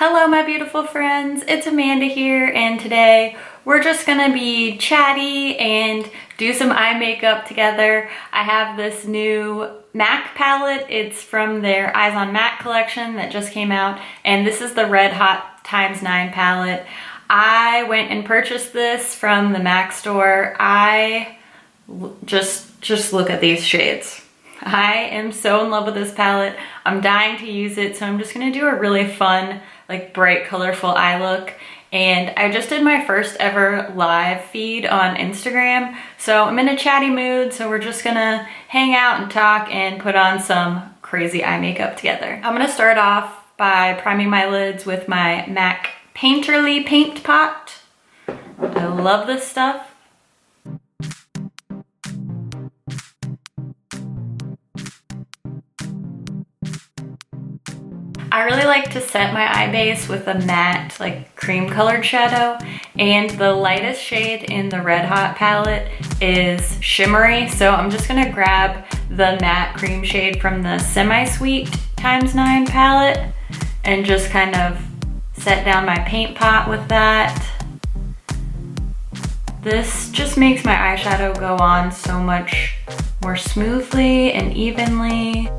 Hello my beautiful friends, it's Amanda here, and today we're just gonna be chatty and do some eye makeup together. I have this new MAC palette. It's from their Eyes on MAC collection that just came out, and this is the Red Hot ×9 palette. I went and purchased this from the MAC store. Just look at these shades. I am so in love with this palette. I'm dying to use it, so I'm just gonna do a really fun, like bright, colorful eye look. And I just did my first ever live feed on Instagram, so I'm in a chatty mood, so we're just gonna hang out and talk and put on some crazy eye makeup together. I'm gonna start off by priming my lids with my MAC Painterly Paint Pot. I love this stuff. I really like to set my eye base with a matte, like cream colored shadow, and the lightest shade in the Red Hot palette is shimmery, so I'm just gonna grab the matte cream shade from the Semi-Sweet ×9 palette and just kind of set down my paint pot with that. This just makes my eyeshadow go on so much more smoothly and evenly.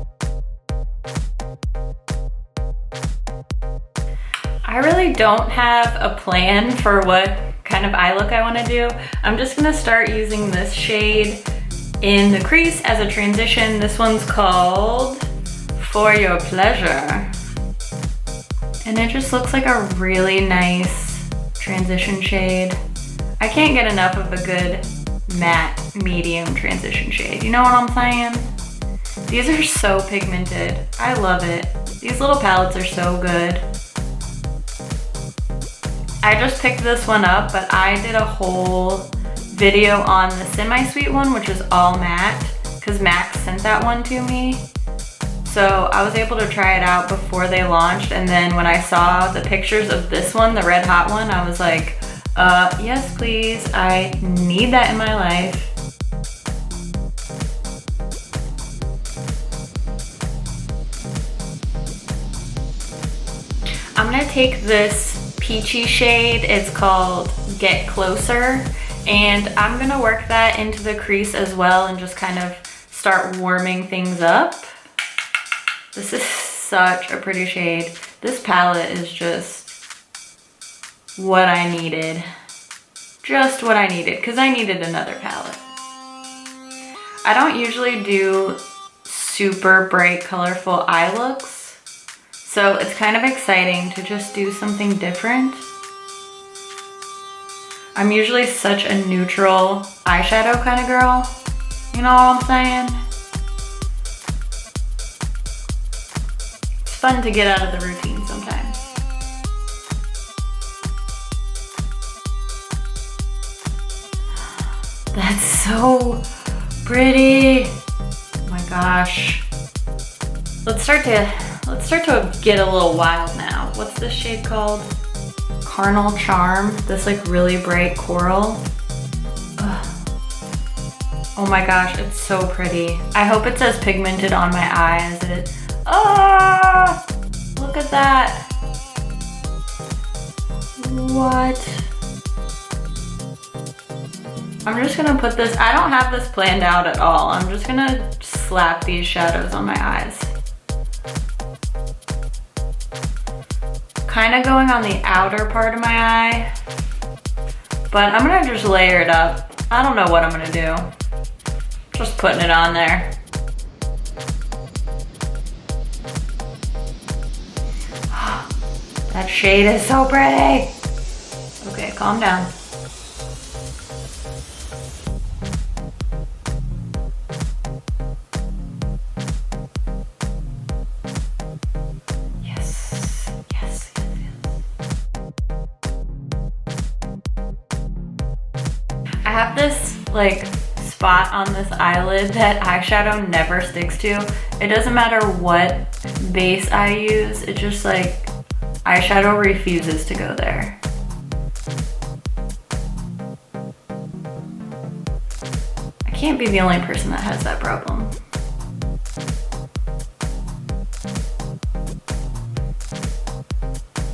I really don't have a plan for what kind of eye look I want to do. I'm just gonna start using this shade in the crease as a transition. This one's called For Your Pleasure. And it just looks like a really nice transition shade. I can't get enough of a good matte medium transition shade. You know what I'm saying? These are so pigmented. I love it. These little palettes are so good. I just picked this one up, but I did a whole video on the Semi-Sweet one, which is all matte, because MAC sent that one to me. So I was able to try it out before they launched, and then when I saw the pictures of this one, the Red Hot one, I was like, yes please, I need that in my life. I'm gonna take this peachy shade, it's called Get Closer, and I'm gonna work that into the crease as well and just kind of start warming things up. This is such a pretty shade. This palette is just what I needed. Just what I needed, because I needed another palette. I don't usually do super bright, colorful eye looks, so it's kind of exciting to just do something different. I'm usually such a neutral eyeshadow kind of girl. You know what I'm saying? It's fun to get out of the routine sometimes. That's so pretty. Oh my gosh. Let's start to get a little wild now. What's this shade called? Carnal Charm. This like really bright coral. Ugh. Oh my gosh, it's so pretty. I hope it's as pigmented on my eye as it. Ah! Look at that. What? I'm just gonna put this, I don't have this planned out at all. I'm just gonna slap these shadows on my eyes. Kind of going on the outer part of my eye, but I'm gonna just layer it up. I don't know what I'm gonna do. Just putting it on there. That shade is so pretty. Okay, calm down. I have this like spot on this eyelid that eyeshadow never sticks to. It doesn't matter what base I use, it just like eyeshadow refuses to go there. I can't be the only person that has that problem.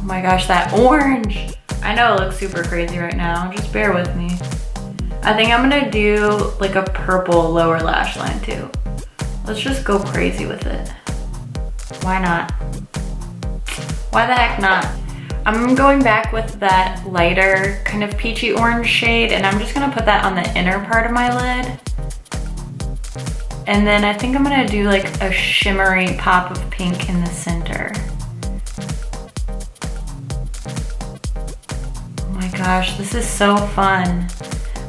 Oh my gosh, that orange. I know it looks super crazy right now, just bear with me. I think I'm gonna do like a purple lower lash line too. Let's just go crazy with it. Why not? Why the heck not? I'm going back with that lighter kind of peachy orange shade, and I'm just gonna put that on the inner part of my lid. And then I think I'm gonna do like a shimmery pop of pink in the center. Oh my gosh, this is so fun.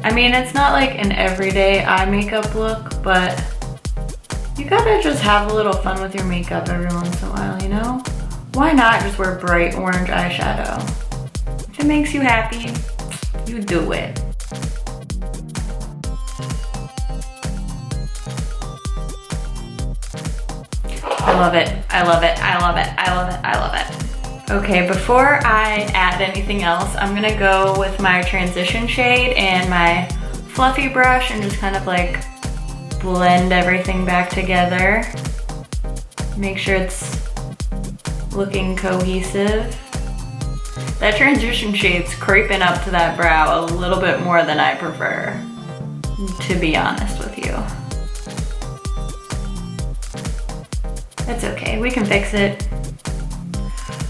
I mean, it's not like an everyday eye makeup look, but you gotta just have a little fun with your makeup every once in a while, you know? Why not just wear bright orange eyeshadow? If it makes you happy, you do it. I love it, I love it, I love it, I love it, I love it. Okay, before I add anything else, I'm gonna go with my transition shade and my fluffy brush and just kind of like blend everything back together. Make sure it's looking cohesive. That transition shade's creeping up to that brow a little bit more than I prefer, to be honest with you. It's okay, we can fix it.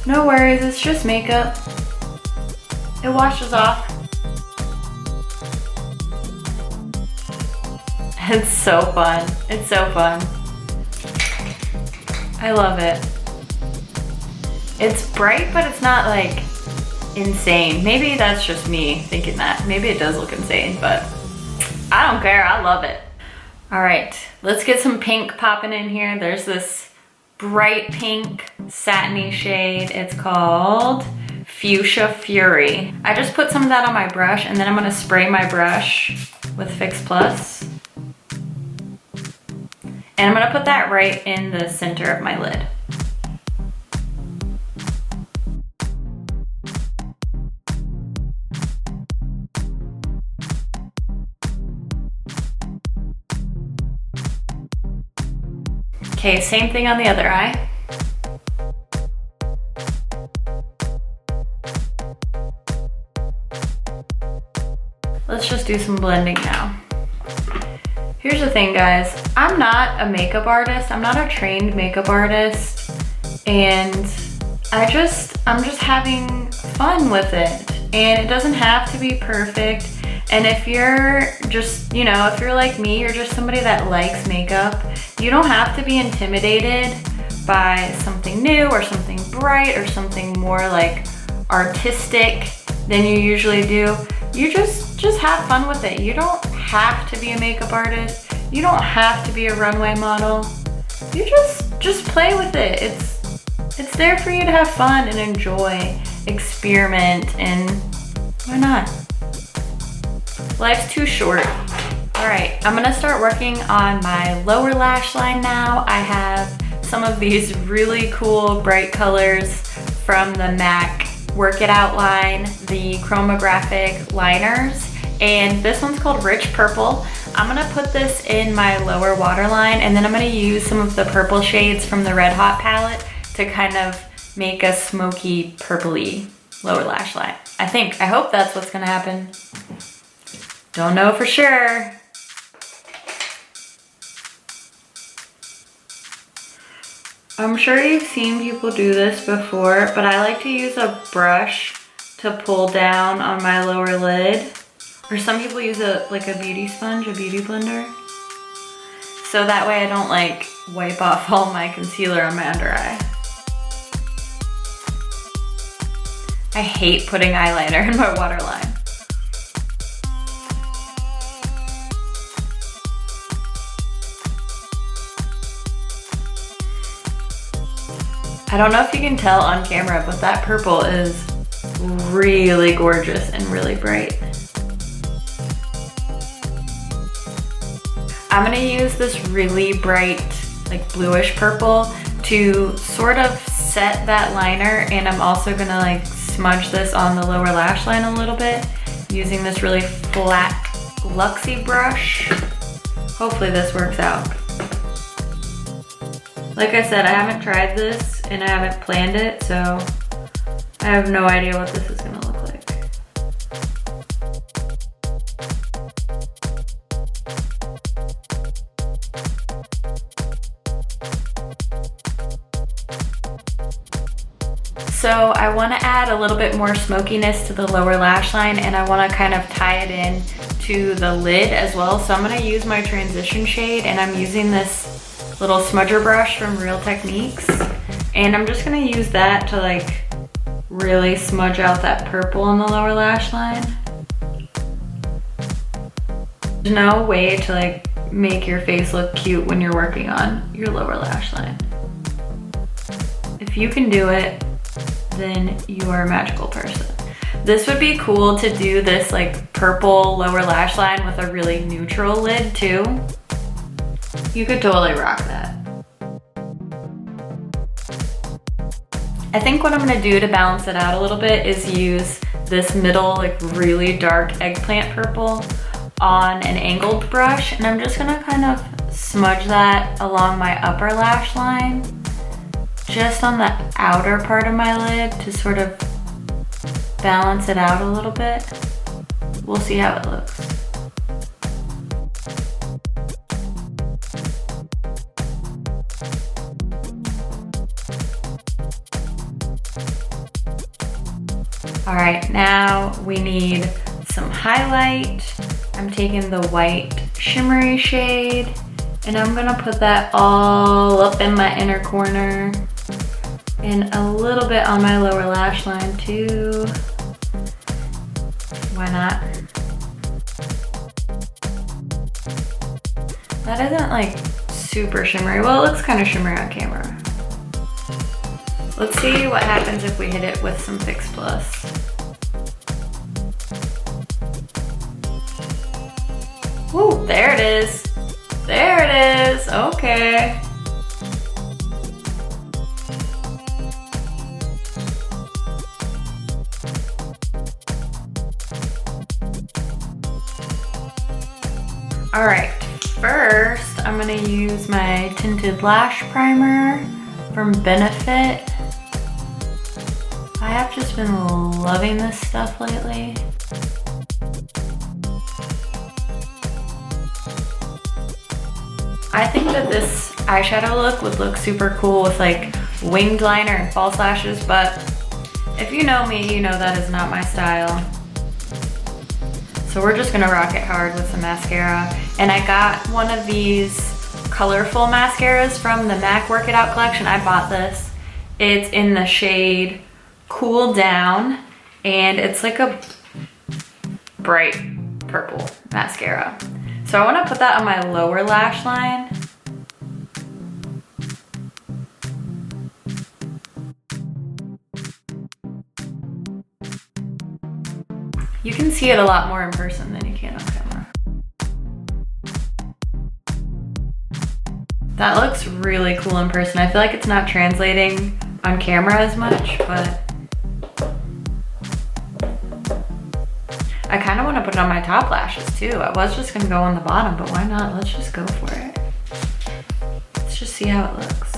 No worries, it's just makeup. It washes off. It's so fun, it's so fun. I love it. It's bright, but it's not like insane. Maybe that's just me thinking that. Maybe it does look insane, but I don't care, I love it. All right, let's get some pink popping in here. There's this bright pink satiny shade. It's called Fuchsia Fury. I just put some of that on my brush, and then I'm gonna spray my brush with Fix Plus. And I'm gonna put that right in the center of my lid. Okay, same thing on the other eye. Let's just do some blending now. Here's the thing, guys. I'm not a makeup artist. I'm not a trained makeup artist. And I'm just having fun with it. And it doesn't have to be perfect. And if you're just, you know, if you're like me, you're just somebody that likes makeup, you don't have to be intimidated by something new or something bright or something more like artistic than you usually do. You just have fun with it. You don't have to be a makeup artist. You don't have to be a runway model. You just play with it. It's there for you to have fun and enjoy, experiment, and why not? Life's too short. All right, I'm gonna start working on my lower lash line now. I have some of these really cool bright colors from the MAC Work It Out line, the chromographic liners, and this one's called Rich Purple. I'm gonna put this in my lower waterline, and then I'm gonna use some of the purple shades from the Red Hot palette to kind of make a smoky purpley lower lash line. I hope that's what's gonna happen. Don't know for sure. I'm sure you've seen people do this before, but I like to use a brush to pull down on my lower lid. Or some people use like a beauty sponge, a beauty blender. So that way I don't like wipe off all my concealer on my under eye. I hate putting eyeliner in my waterline. I don't know if you can tell on camera, but that purple is really gorgeous and really bright. I'm gonna use this really bright, like bluish purple to sort of set that liner, and I'm also gonna like smudge this on the lower lash line a little bit using this really flat Luxie brush. Hopefully this works out. Like I said, I haven't tried this and I haven't planned it, so I have no idea what this is gonna look like. So I want to add a little bit more smokiness to the lower lash line, and I want to kind of tie it in to the lid as well. So I'm going to use my transition shade, and I'm using this little smudger brush from Real Techniques. And I'm just going to use that to like really smudge out that purple on the lower lash line. There's no way to like make your face look cute when you're working on your lower lash line. If you can do it, then you are a magical person. This would be cool to do this like purple lower lash line with a really neutral lid too. You could totally rock that. I think what I'm gonna do to balance it out a little bit is use this middle like really dark eggplant purple on an angled brush, and I'm just gonna kind of smudge that along my upper lash line, just on the outer part of my lid to sort of balance it out a little bit. We'll see how it looks. All right, now we need some highlight. I'm taking the white shimmery shade, and I'm gonna put that all up in my inner corner and a little bit on my lower lash line too. Why not? That isn't like super shimmery. Well, it looks kind of shimmery on camera. Let's see what happens if we hit it with some Fix Plus. Ooh, there it is. There it is, okay. All right, first I'm gonna use my tinted lash primer from Benefit. I have just been loving this stuff lately. I think that this eyeshadow look would look super cool with like winged liner and false lashes, but if you know me, you know that is not my style. So we're just gonna rock it hard with some mascara. And I got one of these colorful mascaras from the MAC Work It Out collection. I bought this. It's in the shade Cool Down, and it's like a bright purple mascara. So I wanna put that on my lower lash line. You can see it a lot more in person than you can on camera. That looks really cool in person. I feel like it's not translating on camera as much, but I kind of want to put it on my top lashes too. I was just gonna go on the bottom, but why not? Let's just go for it. Let's just see how it looks.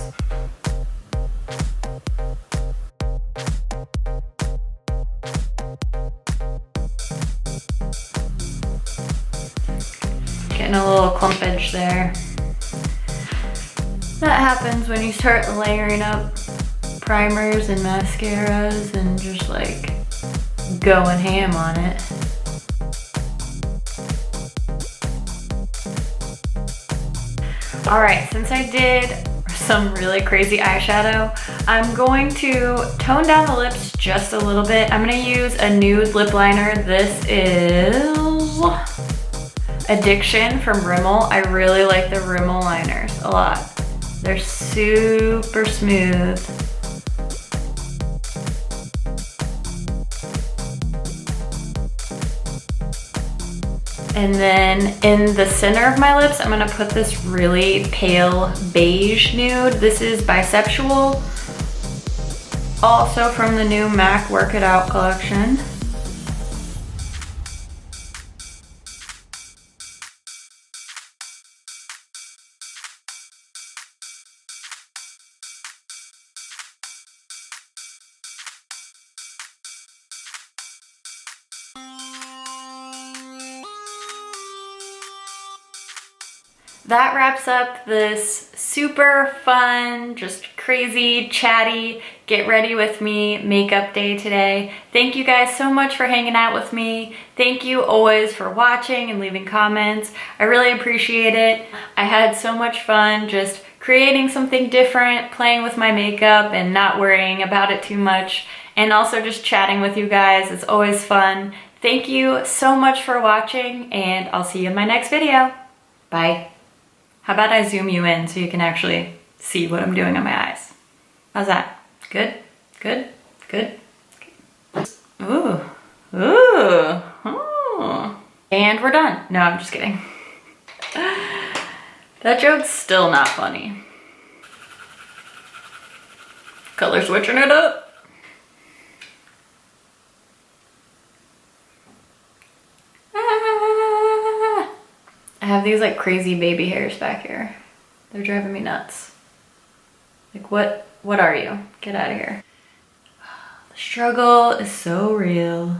Getting a little clumpage there. That happens when you start layering up primers and mascaras and just like going ham on it. All right, since I did some really crazy eyeshadow, I'm going to tone down the lips just a little bit. I'm gonna use a nude lip liner. This is Addiction from Rimmel. I really like the Rimmel liners a lot. They're super smooth. And then in the center of my lips, I'm gonna put this really pale beige nude. This is Bisexual, also from the new MAC Work It Out collection. that wraps up this super fun, just crazy, chatty, get ready with me makeup day today. Thank you guys so much for hanging out with me. Thank you always for watching and leaving comments. I really appreciate it. I had so much fun just creating something different, playing with my makeup and not worrying about it too much, and also just chatting with you guys. It's always fun. Thank you so much for watching, and I'll see you in my next video. Bye. How about I zoom you in so you can actually see what I'm doing on my eyes? How's that? Good? Good? Good? Ooh. Ooh. Ooh. And we're done. No, I'm just kidding. That joke's still not funny. Color switching it up. I have these like crazy baby hairs back here. They're driving me nuts. Like what are you? Get out of here. The struggle is so real.